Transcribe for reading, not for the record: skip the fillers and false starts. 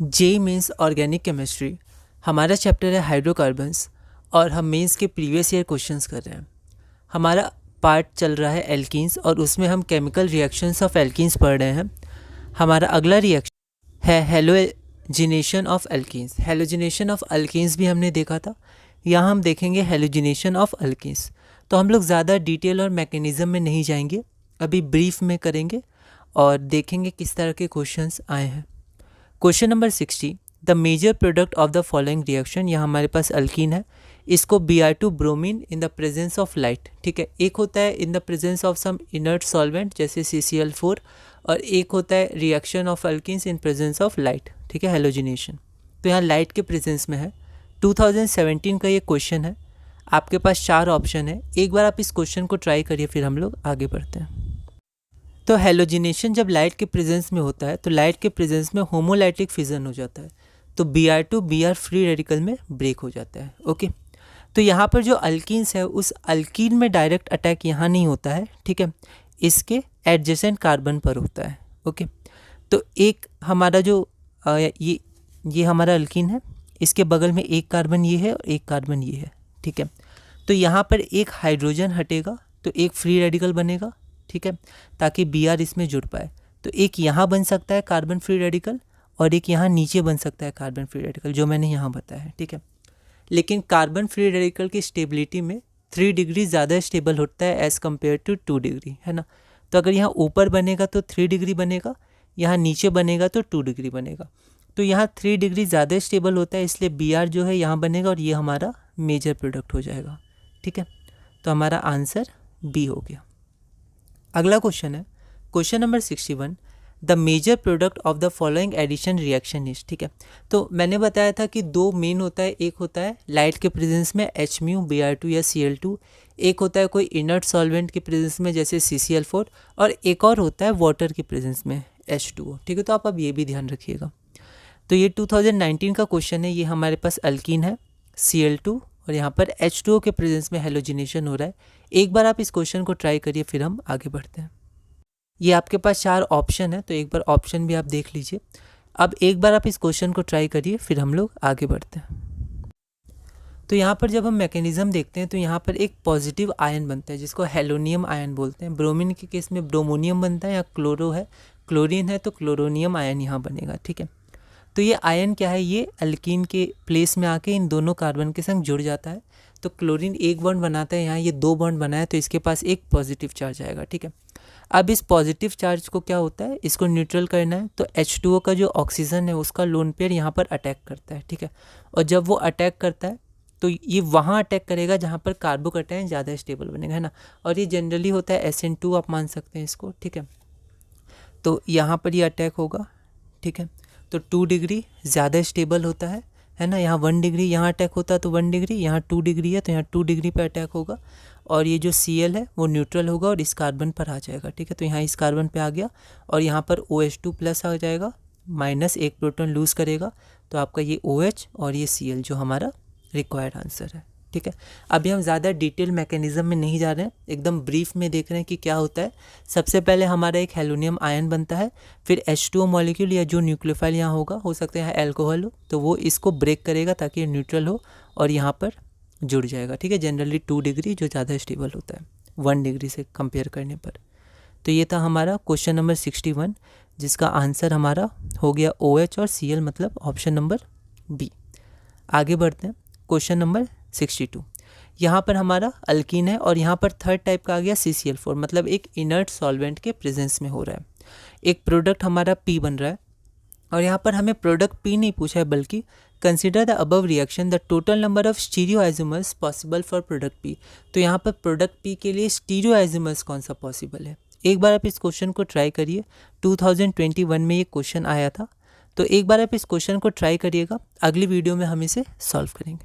जे means organic chemistry. हमारा chapter है hydrocarbons और हम मेंस के प्रीवियस ईयर क्वेश्चंस कर रहे हैं। हमारा पार्ट चल रहा है एल्कीन्स और उसमें हम केमिकल रिएक्शंस ऑफ एल्कीन्स पढ़ रहे हैं। हमारा अगला रिएक्शन है halogenation of alkenes. Halogenation of alkenes भी हमने देखा था, यहाँ हम देखेंगे हेलोजिनेशन ऑफ एल्कीन्स। तो हम लोग ज़्यादा डिटेल और मैकेनिज़्म में नहीं जाएंगे, अभी ब्रीफ में करेंगे और देखेंगे किस तरह के क्वेश्चंस आए हैं। Question number 60, the major product of the following reaction. यहाँ हमारे पास अल्कीन है, इसको Br2 bromine in the presence of light, ठीक है। एक होता है in the presence of some inert solvent जैसे CCl4 और एक होता है reaction of alkenes in presence of light, ठीक है, हेलोजिनेशन। तो यहाँ लाइट के प्रेजेंस में है। 2017 का ये क्वेश्चन है, आपके पास 4 ऑप्शन है। एक बार आप इस क्वेश्चन को ट्राई करिए, फिर हम लोग आगे बढ़ते हैं। तो हेलोजिनेशन जब लाइट के प्रेजेंस में होता है तो लाइट के प्रेजेंस में होमोलाइटिक फिजन हो जाता है, तो Br2 Br फ्री रेडिकल में ब्रेक हो जाता है। ओके, तो यहाँ पर जो अल्कीन्स है उस अल्कीन में डायरेक्ट अटैक यहाँ नहीं होता है, ठीक है, इसके एडजेसेंट कार्बन पर होता है। ओके, तो एक हमारा जो ये हमारा अल्कीन है, इसके बगल में एक कार्बन ये है और एक कार्बन ये है, ठीक है। तो यहाँ पर एक हाइड्रोजन हटेगा तो एक फ्री रेडिकल बनेगा, ठीक है, ताकि Br इसमें जुड़ पाए। तो एक यहाँ बन सकता है कार्बन फ्री रेडिकल और एक यहाँ नीचे बन सकता है कार्बन फ्री रेडिकल, जो मैंने यहाँ बताया है, ठीक है। लेकिन कार्बन फ्री रेडिकल की स्टेबिलिटी में 3 डिग्री ज़्यादा स्टेबल होता है एज़ कम्पेयर टू 2 डिग्री, है ना। तो अगर यहाँ ऊपर बनेगा तो 3 डिग्री बनेगा, यहाँ नीचे बनेगा तो 2 डिग्री बनेगा। तो यहाँ 3 डिग्री ज़्यादा स्टेबल होता है, इसलिए Br जो है यहाँ बनेगा और ये हमारा मेजर प्रोडक्ट हो जाएगा, ठीक है। तो हमारा आंसर बी हो गया। अगला क्वेश्चन है question number 61, the major product of the following addition reaction is, ठीक है। तो मैंने बताया था कि 2 मेन होता है, एक होता है लाइट के प्रेजेंस में Hμ Br2 या Cl2, एक होता है कोई इनर्ट सॉल्वेंट के प्रेजेंस में जैसे CCl4 और एक और होता है वाटर के प्रेजेंस में H2O, ठीक है। तो आप अब ये भी ध्यान रखिएगा। तो ये 2019 का क्वेश्चन है, ये हमारे पास अल्कीन है Cl2 और यहाँ पर H2O के प्रेजेंस में हेलोजिनेशन हो रहा है। एक बार आप इस क्वेश्चन को ट्राई करिए, फिर हम आगे बढ़ते हैं। ये आपके पास 4 ऑप्शन है, तो एक बार ऑप्शन भी आप देख लीजिए। अब एक बार आप इस क्वेश्चन को ट्राई करिए, फिर हम लोग आगे बढ़ते हैं। तो यहाँ पर जब हम मैकेनिज्म देखते हैं तो यहाँ पर एक पॉजिटिव आयन बनता है जिसको हेलोनियम आयन बोलते हैं। ब्रोमीन के केस में ब्रोमोनियम बनता है, या क्लोरो है, क्लोरीन है तो क्लोरोनियम आयन यहाँ बनेगा, ठीक है। तो ये आयन क्या है, ये अल्कीन के प्लेस में आके इन दोनों कार्बन के संग जुड़ जाता है। तो क्लोरीन एक बॉन्ड बनाता है, यहाँ ये 2 बॉन्ड बनाया, तो इसके पास एक पॉजिटिव चार्ज आएगा, ठीक है। अब इस पॉजिटिव चार्ज को क्या होता है, इसको न्यूट्रल करना है, तो H2O का जो ऑक्सीजन है उसका लोन पेयर यहाँ पर अटैक करता है, ठीक है। और जब वो अटैक करता है तो ये वहाँ अटैक करेगा जहाँ पर कार्बोकैटायन ज़्यादा स्टेबल बनेगा, है ना। और ये जनरली होता है SN2, आप मान सकते हैं इसको, ठीक है। तो यहाँ पर ये अटैक होगा, ठीक है। तो 2 डिग्री ज़्यादा स्टेबल होता है ना। यहाँ 1 डिग्री यहाँ अटैक होता है तो 1 डिग्री, यहाँ 2 डिग्री है तो यहाँ 2 डिग्री पे अटैक होगा और ये जो Cl है वो न्यूट्रल होगा और इस कार्बन पर आ जाएगा, ठीक है। तो यहाँ इस कार्बन पे आ गया और यहाँ पर OH2 प्लस आ जाएगा, माइनस एक प्रोटॉन लूज़ करेगा, तो आपका ये OH और ये Cl जो हमारा रिक्वायर्ड आंसर है, ठीक है। अभी हम ज़्यादा डिटेल मैकेनिज्म में नहीं जा रहे हैं, एकदम ब्रीफ में देख रहे हैं कि क्या होता है। सबसे पहले हमारा एक हेलोनियम आयन बनता है, फिर H2O मॉलिक्यूल या जो न्यूक्लियोफाइल यहाँ होगा, हो सकता है यहाँ एल्कोहल हो, तो वो इसको ब्रेक करेगा ताकि ये न्यूट्रल हो और यहाँ पर जुड़ जाएगा, ठीक है। जनरली 2 डिग्री जो ज़्यादा स्टेबल होता है 1 डिग्री से कंपेयर करने पर। तो ये था हमारा क्वेश्चन नंबर 61, जिसका आंसर हमारा हो गया OH और Cl, मतलब ऑप्शन नंबर बी। आगे बढ़ते हैं क्वेश्चन नंबर 62। यहाँ पर हमारा अल्कीन है और यहाँ पर थर्ड टाइप का आ गया CCl4, मतलब एक इनर्ट सॉल्वेंट के प्रेजेंस में हो रहा है। एक प्रोडक्ट हमारा P बन रहा है और यहाँ पर हमें प्रोडक्ट P नहीं पूछा है, बल्कि consider the above reaction the total number of stereo isomers possible for product P। तो यहाँ पर प्रोडक्ट P के लिए स्टीरियो आइसोमर्स कौन सा पॉसिबल है। एक बार आप इस क्वेश्चन को ट्राई करिए, 2021 में ये क्वेश्चन आया था। तो एक बार आप इस क्वेश्चन को ट्राई करिएगा, अगली वीडियो में हम इसे सॉल्व करेंगे।